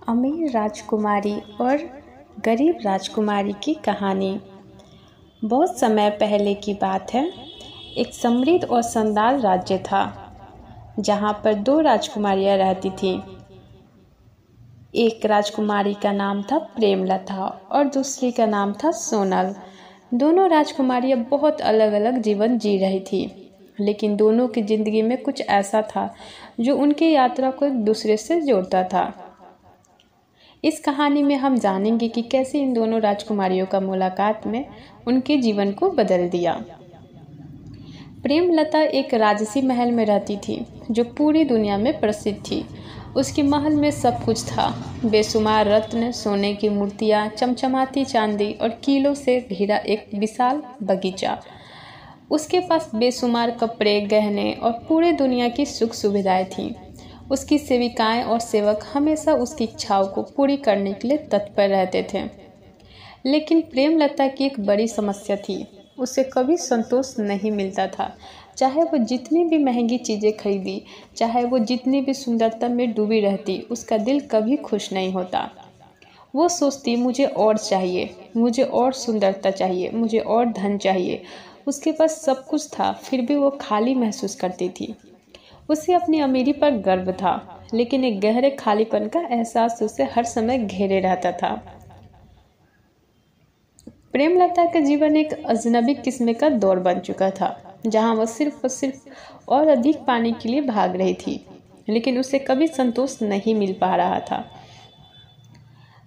अमीर राजकुमारी और गरीब राजकुमारी की कहानी। बहुत समय पहले की बात है। एक समृद्ध और शानदार राज्य था जहाँ पर दो राजकुमारियाँ रहती थीं। एक राजकुमारी का नाम था प्रेमलता और दूसरी का नाम था सोनल। दोनों राजकुमारियाँ बहुत अलग अलग जीवन जी रही थी, लेकिन दोनों की जिंदगी में कुछ ऐसा था जो उनकी यात्रा को एक दूसरे से जोड़ता था। इस कहानी में हम जानेंगे कि कैसे इन दोनों राजकुमारियों का मुलाकात में उनके जीवन को बदल दिया। प्रेमलता एक राजसी महल में रहती थी जो पूरी दुनिया में प्रसिद्ध थी। उसके महल में सब कुछ था, बेशुमार रत्न, सोने की मूर्तियाँ, चमचमाती चांदी और कीलों से घिरा एक विशाल बगीचा। उसके पास बेशुमार कपड़े, गहने और पूरे दुनिया की सुख सुविधाएं थीं। उसकी सेविकाएं और सेवक हमेशा उसकी इच्छाओं को पूरी करने के लिए तत्पर रहते थे। लेकिन प्रेमलता की एक बड़ी समस्या थी, उसे कभी संतोष नहीं मिलता था। चाहे वो जितनी भी महंगी चीज़ें खरीदी, चाहे वो जितनी भी सुंदरता में डूबी रहती, उसका दिल कभी खुश नहीं होता। वो सोचती, मुझे और चाहिए, मुझे और सुंदरता चाहिए, मुझे और धन चाहिए। उसके पास सब कुछ था, फिर भी वो खाली महसूस करती थी। उसे अपनी अमीरी पर गर्व था, लेकिन एक गहरे खालीपन का एहसास उसे हर समय घेरे रहता था। प्रेमलता का जीवन एक अजनबी किस्म का दौर बन चुका था, जहां वह सिर्फ और अधिक पाने के लिए भाग रही थी, लेकिन उसे कभी संतोष नहीं मिल पा रहा था।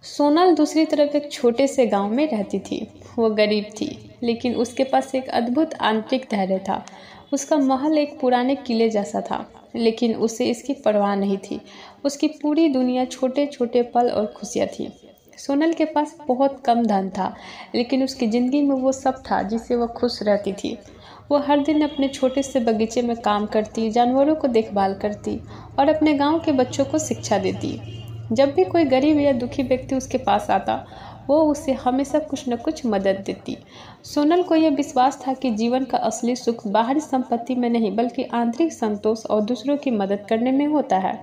सोनल दूसरी तरफ एक छोटे से गांव में रहती थी। वो गरीब थी, लेकिन उसके पास एक अद्भुत आंतरिक धैर्य था। उसका महल एक पुराने किले जैसा था, लेकिन उसे इसकी परवाह नहीं थी। उसकी पूरी दुनिया छोटे छोटे पल और खुशियाँ थी। सोनल के पास बहुत कम धन था, लेकिन उसकी ज़िंदगी में वो सब था जिससे वह खुश रहती थी। वो हर दिन अपने छोटे से बगीचे में काम करती, जानवरों को देखभाल करती और अपने गांव के बच्चों को शिक्षा देती। जब भी कोई गरीब या दुखी व्यक्ति उसके पास आता, वो उसे हमेशा कुछ न कुछ मदद देती। सोनल को यह विश्वास था कि जीवन का असली सुख बाहरी संपत्ति में नहीं, बल्कि आंतरिक संतोष और दूसरों की मदद करने में होता है।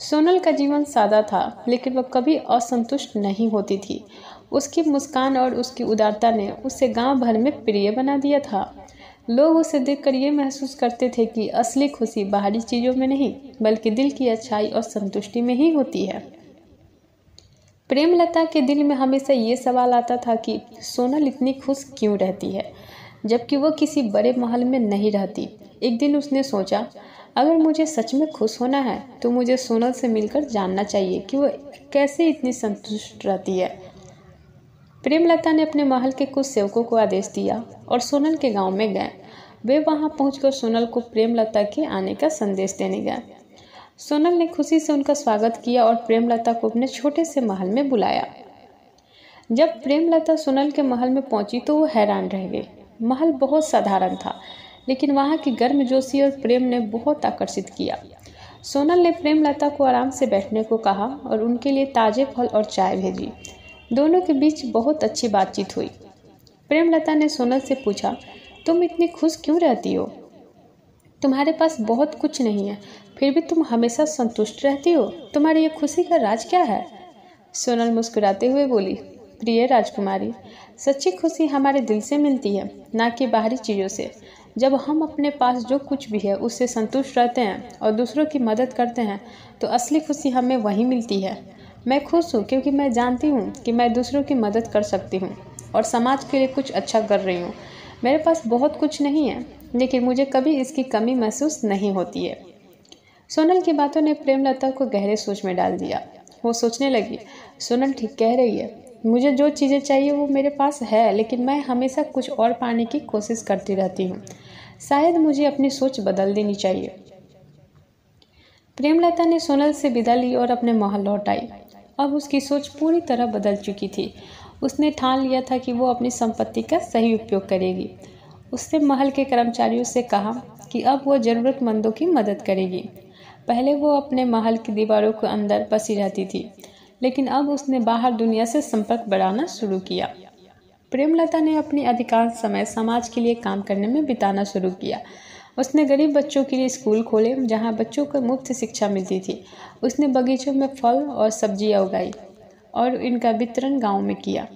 सोनल का जीवन सादा था, लेकिन वह कभी असंतुष्ट नहीं होती थी। उसकी मुस्कान और उसकी उदारता ने उसे गांव भर में प्रिय बना दिया था। लोग उसे देखकर ये महसूस करते थे कि असली खुशी बाहरी चीज़ों में नहीं, बल्कि दिल की अच्छाई और संतुष्टि में ही होती है। प्रेमलता के दिल में हमेशा ये सवाल आता था कि सोनल इतनी खुश क्यों रहती है, जबकि वो किसी बड़े महल में नहीं रहती। एक दिन उसने सोचा, अगर मुझे सच में खुश होना है तो मुझे सोनल से मिलकर जानना चाहिए कि वो कैसे इतनी संतुष्ट रहती है। प्रेमलता ने अपने महल के कुछ सेवकों को आदेश दिया और सोनल के गांव में गए। वे वहां पहुंचकर सोनल को प्रेमलता के आने का संदेश देने गए। सोनल ने खुशी से उनका स्वागत किया और प्रेमलता को अपने छोटे से महल में बुलाया। जब प्रेमलता सोनल के महल में पहुंची तो वो हैरान रह गई। महल बहुत साधारण था, लेकिन वहाँ की गर्मजोशी और प्रेम ने बहुत आकर्षित किया। सोनल ने प्रेमलता को आराम से बैठने को कहा और उनके लिए ताज़े फल और चाय भेजी। दोनों के बीच बहुत अच्छी बातचीत हुई। प्रेमलता ने सोनल से पूछा, तुम इतनी खुश क्यों रहती हो? तुम्हारे पास बहुत कुछ नहीं है, फिर भी तुम हमेशा संतुष्ट रहती हो। तुम्हारी ये खुशी का राज क्या है? सोनल मुस्कुराते हुए बोली, प्रिय राजकुमारी, सच्ची खुशी हमारे दिल से मिलती है, ना कि बाहरी चीज़ों से। जब हम अपने पास जो कुछ भी है उससे संतुष्ट रहते हैं और दूसरों की मदद करते हैं, तो असली खुशी हमें वहीं मिलती है। मैं खुश हूँ क्योंकि मैं जानती हूँ कि मैं दूसरों की मदद कर सकती हूँ और समाज के लिए कुछ अच्छा कर रही हूँ। मेरे पास बहुत कुछ नहीं है, लेकिन मुझे कभी इसकी कमी महसूस नहीं होती है। सोनल की बातों ने प्रेमलता को गहरे सोच में डाल दिया। वो सोचने लगी, सोनल ठीक कह रही है। मुझे जो चीज़ें चाहिए वो मेरे पास है, लेकिन मैं हमेशा कुछ और पाने की कोशिश करती रहती हूँ। शायद मुझे अपनी सोच बदल देनी चाहिए। प्रेमलता ने सोनल से विदा ली और अपने महल लौट आई। अब उसकी सोच पूरी तरह बदल चुकी थी। उसने ठान लिया था कि वो अपनी संपत्ति का सही उपयोग करेगी। उसने महल के कर्मचारियों से कहा कि अब वो ज़रूरतमंदों की मदद करेगी। पहले वो अपने महल की दीवारों के अंदर बसी रहती थी, लेकिन अब उसने बाहर दुनिया से संपर्क बढ़ाना शुरू किया। प्रेमलता ने अपनी अधिकांश समय समाज के लिए काम करने में बिताना शुरू किया। उसने गरीब बच्चों के लिए स्कूल खोले जहां बच्चों को मुफ्त शिक्षा मिलती थी। उसने बगीचों में फल और सब्जियां उगाई और इनका वितरण गांव में किया।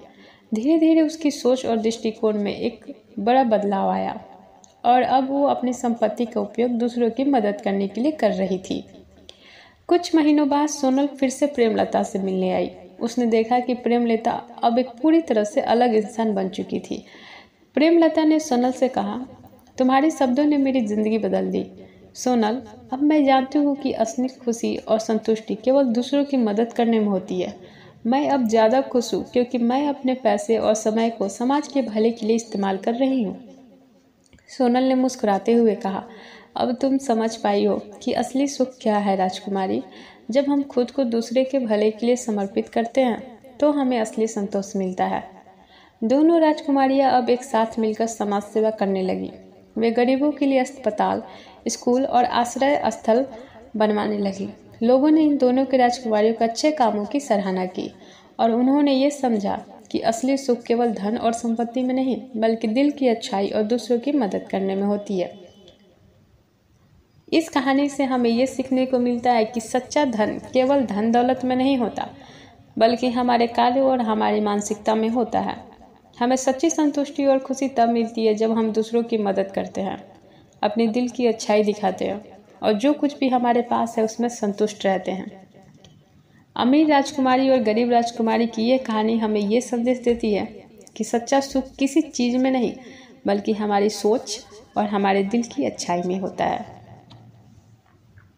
धीरे धीरे उसकी सोच और दृष्टिकोण में एक बड़ा बदलाव आया और अब वो अपनी संपत्ति का उपयोग दूसरों की मदद करने के लिए कर रही थी। कुछ महीनों बाद सोनल फिर से प्रेमलता से मिलने आई। उसने देखा कि प्रेमलता अब एक पूरी तरह से अलग इंसान बन चुकी थी। प्रेमलता ने सोनल से कहा, तुम्हारे शब्दों ने मेरी जिंदगी बदल दी। सोनल, अब मैं जानती हूँ कि असली खुशी और संतुष्टि केवल दूसरों की मदद करने में होती है। मैं अब ज़्यादा खुश हूँ क्योंकि मैं अपने पैसे और समय को समाज के भले के लिए इस्तेमाल कर रही हूँ। सोनल ने मुस्कुराते हुए कहा, अब तुम समझ पाई हो कि असली सुख क्या है राजकुमारी। जब हम खुद को दूसरे के भले के लिए समर्पित करते हैं तो हमें असली संतोष मिलता है। दोनों राजकुमारियां अब एक साथ मिलकर समाज सेवा करने लगी। वे गरीबों के लिए अस्पताल, स्कूल और आश्रय स्थल बनवाने लगी। लोगों ने इन दोनों के राजकुमारियों के अच्छे कामों की सराहना की और उन्होंने ये समझा कि असली सुख केवल धन और संपत्ति में नहीं बल्कि दिल की अच्छाई और दूसरों की मदद करने में होती है। इस कहानी से हमें ये सीखने को मिलता है कि सच्चा धन केवल धन दौलत में नहीं होता बल्कि हमारे कार्य और हमारी मानसिकता में होता है। हमें सच्ची संतुष्टि और खुशी तब मिलती है जब हम दूसरों की मदद करते हैं, अपने दिल की अच्छाई दिखाते हैं और जो कुछ भी हमारे पास है उसमें संतुष्ट रहते हैं। अमीर राजकुमारी और गरीब राजकुमारी की ये कहानी हमें ये संदेश देती है कि सच्चा सुख किसी चीज़ में नहीं बल्कि हमारी सोच और हमारे दिल की अच्छाई में होता है।